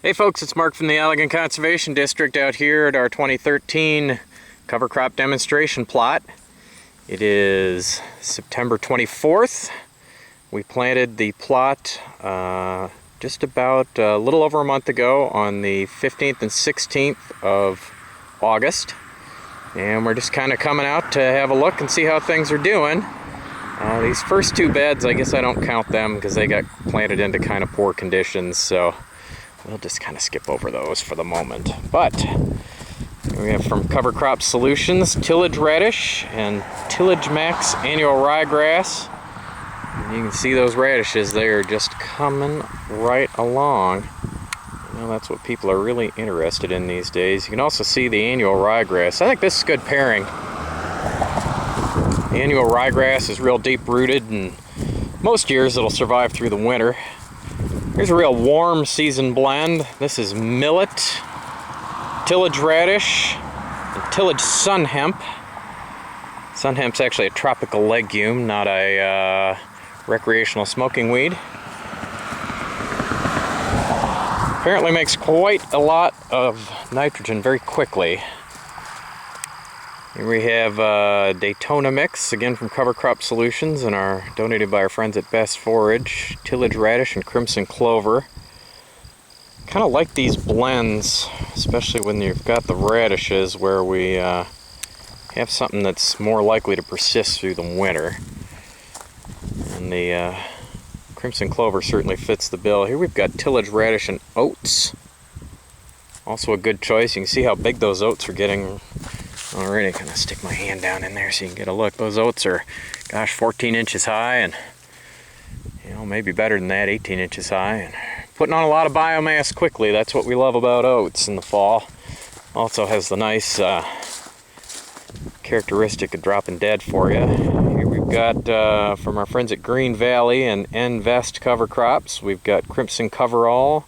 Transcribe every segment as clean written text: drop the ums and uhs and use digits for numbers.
Hey folks, it's Mark from the Allegan Conservation District out here at our 2013 cover crop demonstration plot. It is September 24th. We planted the plot just about a little over a month ago on the 15th and 16th of August. And we're just kind of coming out to have a look and see how things are doing. These first two beds, I guess I don't count them because they got planted into kind of poor conditions, so we'll just kind of skip over those for the moment. But we have from Cover Crop Solutions, tillage radish and tillage max annual ryegrass. And you can see those radishes, they are just coming right along. Well, that's what people are really interested in these days. You can also see the annual ryegrass. I think this is a good pairing. The annual ryegrass is real deep rooted, and most years it'll survive through the winter. Here's a real warm season blend. This is millet, tillage radish, and tillage sun hemp. Sun hemp's actually a tropical legume, not a recreational smoking weed. Apparently makes quite a lot of nitrogen very quickly. Here we have Daytona mix, again from Cover Crop Solutions, and are donated by our friends at Best Forage. Tillage radish and crimson clover. Kind of like these blends, especially when you've got the radishes, where we have something that's more likely to persist through the winter. And the crimson clover certainly fits the bill. Here we've got tillage radish and oats. Also a good choice. You can see how big those oats are getting. Already kind of stick my hand down in there so you can get a look. Those oats are, gosh, 14 inches high, and maybe better than that, 18 inches high, and putting on a lot of biomass quickly. That's what we love about oats in the fall. Also has the nice characteristic of dropping dead for you. Here we've got from our friends at Green Valley and N-Vest Cover Crops, we've got crimson coverall,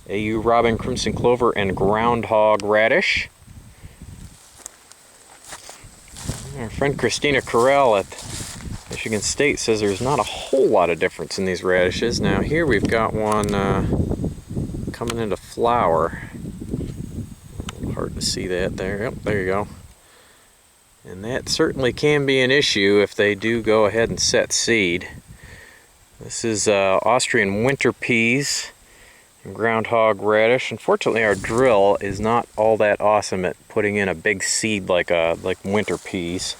AU robin crimson clover, and groundhog radish. Our friend Christina Carell at Michigan State says there's not a whole lot of difference in these radishes. Now here we've got one coming into flower. A little hard to see that there. Yep, there you go. And that certainly can be an issue if they do go ahead and set seed. This is Austrian winter peas and groundhog radish. Unfortunately, our drill is not all that awesome at putting in a big seed like winter peas.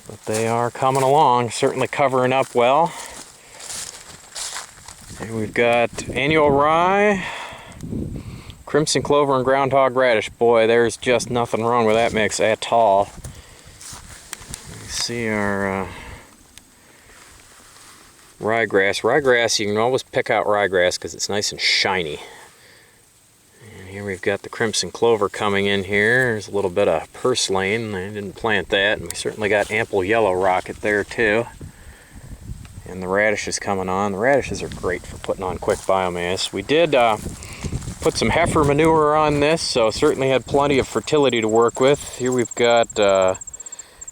But they are coming along, certainly covering up well. And we've got annual rye, crimson clover, and groundhog radish. Boy, there's just nothing wrong with that mix at all. You see our ryegrass. Ryegrass, you can always pick out ryegrass because it's nice and shiny. And here we've got the crimson clover coming in here. There's a little bit of purslane. I didn't plant that. And we certainly got ample yellow rocket there too. And the radishes coming on. The radishes are great for putting on quick biomass. We did put some heifer manure on this, so certainly had plenty of fertility to work with. Here we've got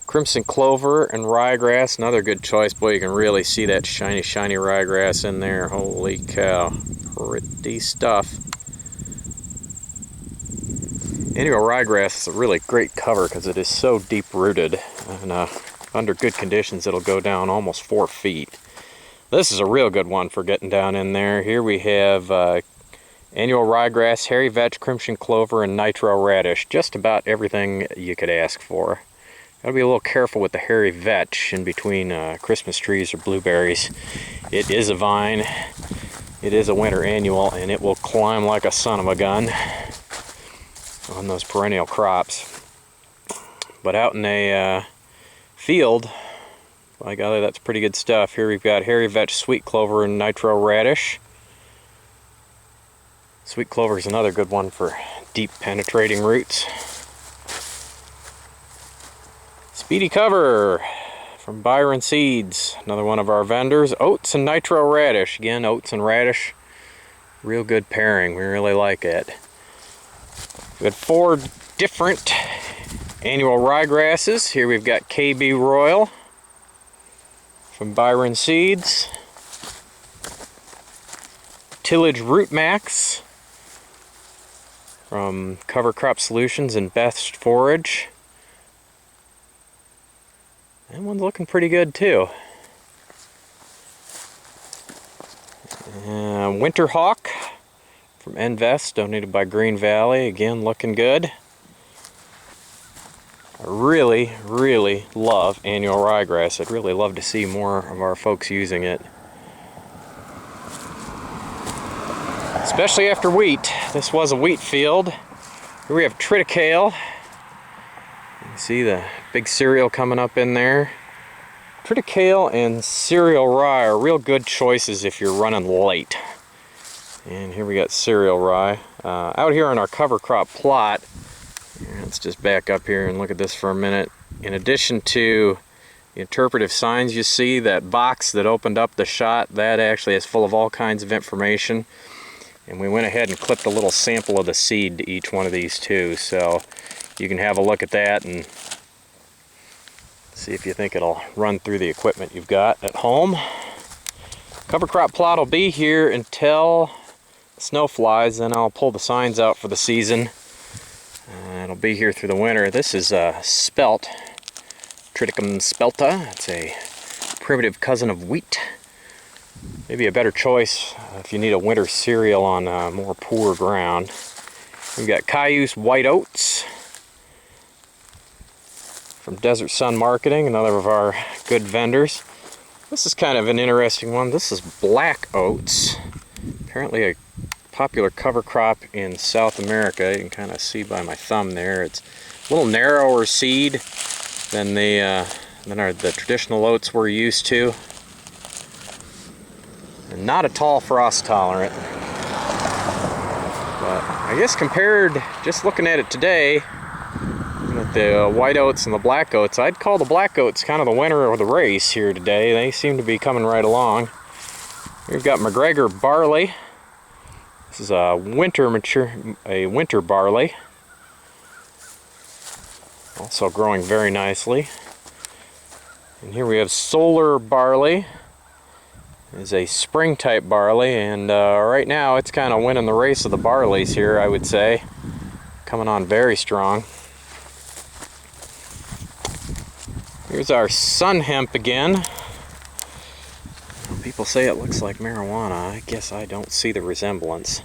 crimson clover and ryegrass, another good choice. Boy, you can really see that shiny ryegrass in there. Holy cow, pretty stuff. Annual ryegrass is a really great cover because it is so deep rooted, and under good conditions it'll go down almost 4 feet. This is a real good one for getting down in there. Here we have annual ryegrass, hairy vetch, crimson clover, and nitro radish. Just about everything you could ask for. Gotta be a little careful with the hairy vetch in between Christmas trees or blueberries. It is a vine, it is a winter annual, and it will climb like a son of a gun on those perennial crops. But out in a field, by golly, that's pretty good stuff. Here we've got hairy vetch, sweet clover, and nitro radish. Sweet clover is another good one for deep penetrating roots. Speedy cover from Byron Seeds, another one of our vendors. Oats and nitro radish. Again, oats and radish, real good pairing. We really like it. We had 4 different annual ryegrasses. Here we've got KB Royal from Byron Seeds. Tillage Root Max from Cover Crop Solutions and Best Forage. That one's looking pretty good too. Winter Hawk from Invest, donated by Green Valley. Again, looking good. I really, really love annual ryegrass. I'd really love to see more of our folks using it. Especially after wheat. This was a wheat field. Here we have triticale. You can see the big cereal coming up in there. Triticale and cereal rye are real good choices if you're running late. And here we got cereal rye. Out here on our cover crop plot, let's just back up here and look at this for a minute. In addition to the interpretive signs you see, that box that opened up the shot, that actually is full of all kinds of information. And we went ahead and clipped a little sample of the seed to each one of these too. So you can have a look at that and see if you think it'll run through the equipment you've got at home. Cover crop plot will be here until the snow flies, then I'll pull the signs out for the season. It'll be here through the winter. This is spelt, Triticum spelta. It's a primitive cousin of wheat. Maybe a better choice if you need a winter cereal on more poor ground. We've got Cayuse white oats from Desert Sun Marketing, another of our good vendors. This is kind of an interesting one. This is black oats. Apparently a popular cover crop in South America. You can kind of see by my thumb there. It's a little narrower seed than the traditional oats we're used to. And not at all frost tolerant. But I guess compared, just looking at it today, with the white oats and the black oats, I'd call the black oats kind of the winner of the race here today. They seem to be coming right along. We've got McGregor barley. This is a winter barley. Also growing very nicely. And here we have solar barley. Is a spring type barley, and right now it's kind of winning the race of the barleys here, I would say. Coming on very strong. Here's our sun hemp again. People say it looks like marijuana. I guess I don't see the resemblance.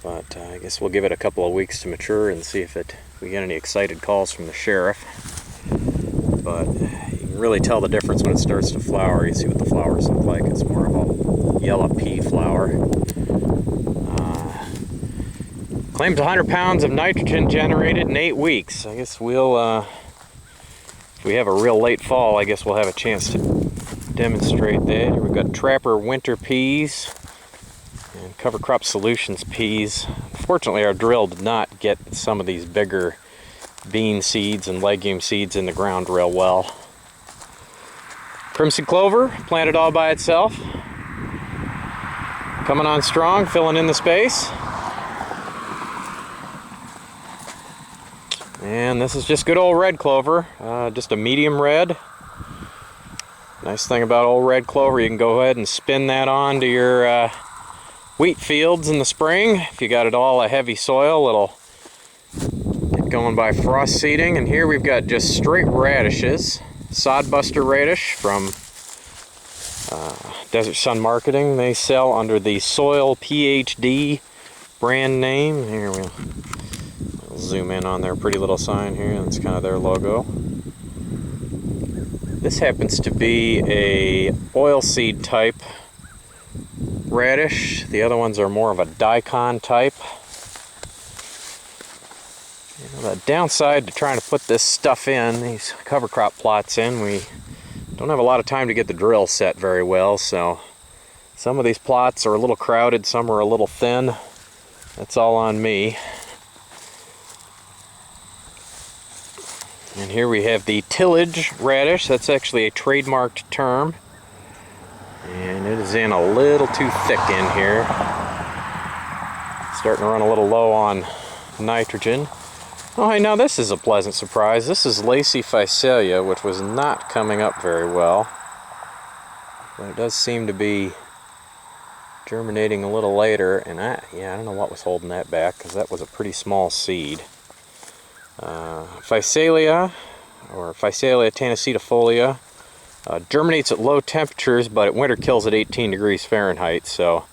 But I guess we'll give it a couple of weeks to mature and see if we get any excited calls from the sheriff. But you can really tell the difference when it starts to flower. You see what the flowers look like. It's more of a yellow pea flower. Claims 100 pounds of nitrogen generated in 8 weeks. I guess we'll, if we have a real late fall, I guess we'll have a chance to demonstrate that. Here we've got Trapper winter peas and Cover Crop Solutions peas. Unfortunately, our drill did not get some of these bigger bean seeds and legume seeds in the ground real well. Crimson clover, planted all by itself. Coming on strong, filling in the space. And this is just good old red clover, just a medium red. Nice thing about old red clover, you can go ahead and spin that onto your wheat fields in the spring. If you got it all a heavy soil, it'll get going by frost seeding. And here we've got just straight radishes. Sodbuster radish from Desert Sun Marketing. They sell under the Soil PhD brand name. Here we'll zoom in on their pretty little sign here. That's kind of their logo. This happens to be a oilseed type radish. The other ones are more of a daikon type. You know, the downside to trying to put this stuff in, these cover crop plots in, we don't have a lot of time to get the drill set very well, so some of these plots are a little crowded, some are a little thin. That's all on me. And here we have the tillage radish. That's actually a trademarked term. And it is in a little too thick in here. Starting to run a little low on nitrogen. Oh, hey, now this is a pleasant surprise. This is Lacy Physalia, which was not coming up very well. But it does seem to be germinating a little later, and I don't know what was holding that back, because that was a pretty small seed. Physalia, or Physalia tannacetifolia, germinates at low temperatures, but at winter kills at 18 degrees Fahrenheit, so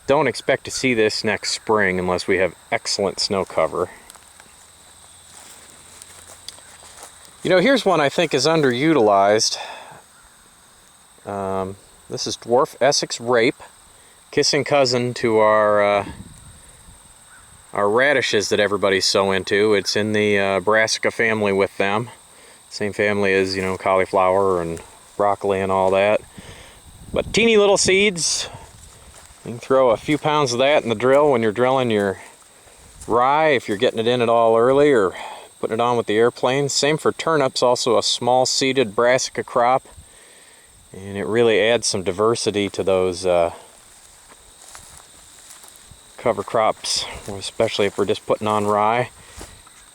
don't expect to see this next spring unless we have excellent snow cover. You know, here's one I think is underutilized. This is dwarf Essex rape, kissing cousin to our radishes that everybody's so into. It's in the brassica family with them. Same family as, you know, cauliflower and broccoli and all that. But teeny little seeds. You can throw a few pounds of that in the drill when you're drilling your rye, if you're getting it in at all early, or putting it on with the airplane. Same for turnips, also a small seeded brassica crop. And it really adds some diversity to those cover crops, especially if we're just putting on rye.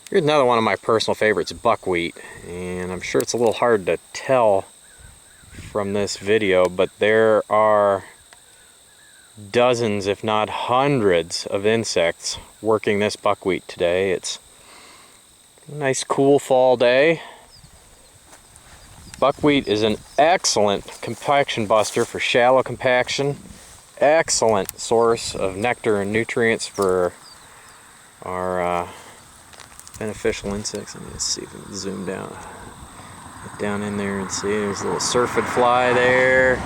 Here's another one of my personal favorites, buckwheat. And I'm sure it's a little hard to tell from this video, but there are dozens, if not hundreds, of insects working this buckwheat today. It's a nice cool fall day. Buckwheat is an excellent compaction buster for shallow compaction. Excellent source of nectar and nutrients for our beneficial insects. Let me see if we can zoom down. Get down in there and see. There's a little syrphid fly there.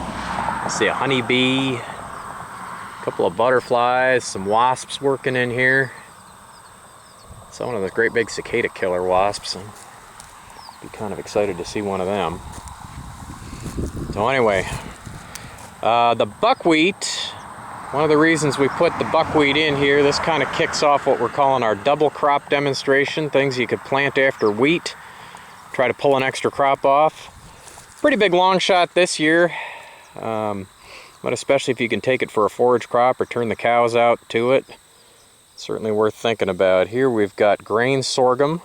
See a honeybee. A couple of butterflies. Some wasps working in here. So one of the great big cicada killer wasps. I'd be kind of excited to see one of them. So anyway, the buckwheat, one of the reasons we put the buckwheat in here, this kind of kicks off what we're calling our double crop demonstration, things you could plant after wheat, try to pull an extra crop off. Pretty big long shot this year, but especially if you can take it for a forage crop or turn the cows out to it, certainly worth thinking about. Here we've got grain sorghum,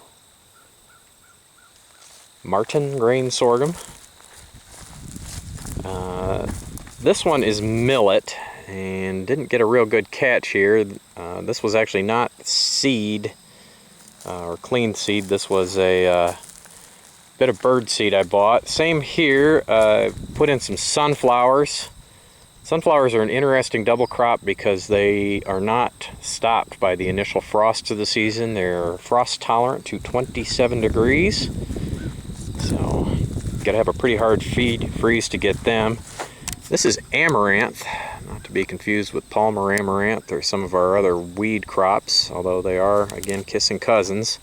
Martin grain sorghum. This one is millet and didn't get a real good catch here. This was actually not seed or clean seed. This was a bit of bird seed I bought. Same here. Put in some sunflowers. Sunflowers are an interesting double crop because they are not stopped by the initial frosts of the season. They're frost tolerant to 27 degrees. So you gotta have a pretty hard freeze to get them. This is amaranth, not to be confused with Palmer amaranth or some of our other weed crops, although they are, again, kissing cousins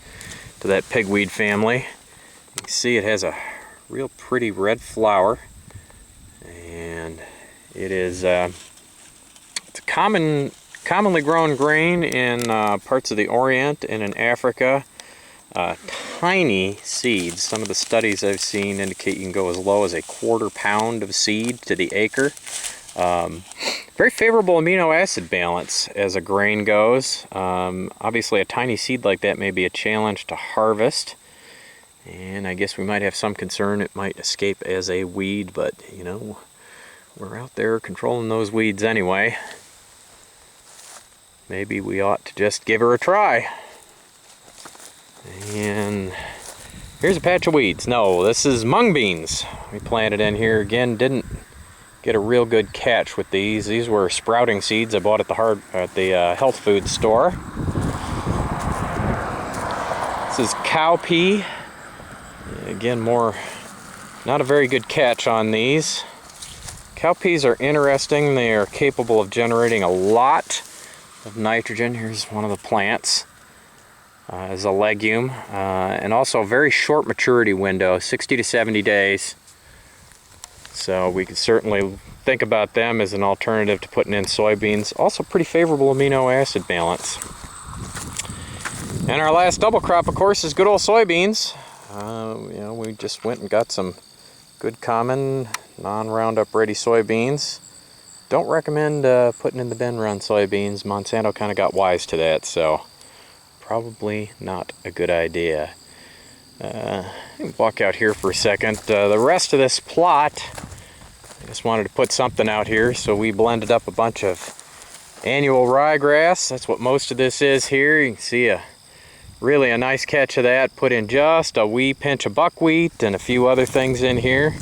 to that pigweed family. You can see it has a real pretty red flower, and it is it's a commonly grown grain in parts of the Orient and in Africa. Tiny seeds. Some of the studies I've seen indicate you can go as low as a 1/4 pound of seed to the acre. Very favorable amino acid balance as a grain goes. Obviously a tiny seed like that may be a challenge to harvest, and I guess we might have some concern it might escape as a weed, but you know, we're out there controlling those weeds anyway. Maybe we ought to just give her a try. And here's a patch of weeds. No, this is mung beans. We planted in here. Again, didn't get a real good catch with these. These were sprouting seeds I bought at the health food store. This is cowpea. Again, not a very good catch on these. Cowpeas are interesting. They are capable of generating a lot of nitrogen. Here's one of the plants. As a legume, and also a very short maturity window, 60 to 70 days. So we could certainly think about them as an alternative to putting in soybeans. Also pretty favorable amino acid balance. And our last double crop, of course, is good old soybeans. You know, we just went and got some good common non-Roundup ready soybeans. Don't recommend putting in the bin run soybeans. Monsanto kind of got wise to that, so probably not a good idea. Walk out here for a second. The rest of this plot, I Just wanted to put something out here, so we blended up a bunch of annual ryegrass. That's what most of this is here. You can see really a nice catch of that. Put in just a wee pinch of buckwheat and a few other things in here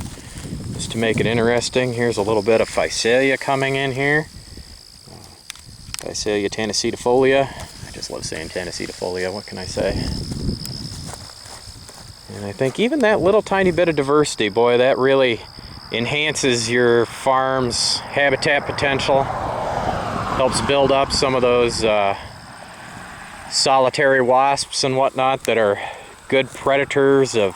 just to make it interesting. Here's a little bit of phacelia coming in here. Phacelia tannacetifolia. I just love saying tannacetifolia, what can I say? And I think even that little tiny bit of diversity, boy, that really enhances your farm's habitat potential. Helps build up some of those solitary wasps and whatnot that are good predators of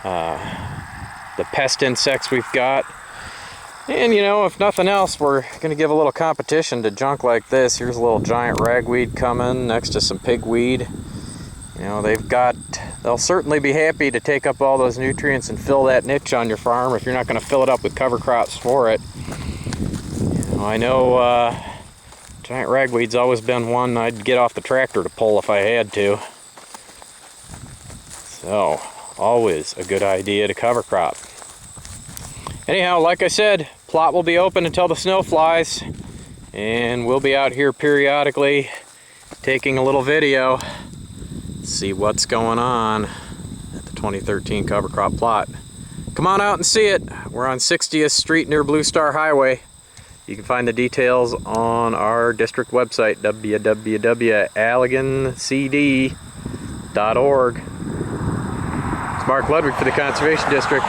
the pest insects we've got. And you know, if nothing else, we're going to give a little competition to junk like this. Here's a little giant ragweed coming next to some pigweed. You know, they'll certainly be happy to take up all those nutrients and fill that niche on your farm if you're not going to fill it up with cover crops for it. You know, I know giant ragweed's always been one I'd get off the tractor to pull if I had to. So, always a good idea to cover crop. Anyhow, like I said, plot will be open until the snow flies, and we'll be out here periodically taking a little video, see what's going on at the 2013 cover crop plot. Come on out and see it. We're on 60th Street near Blue Star Highway. You can find the details on our district website, www.allegancd.org. It's Mark Ludwig for the Conservation District.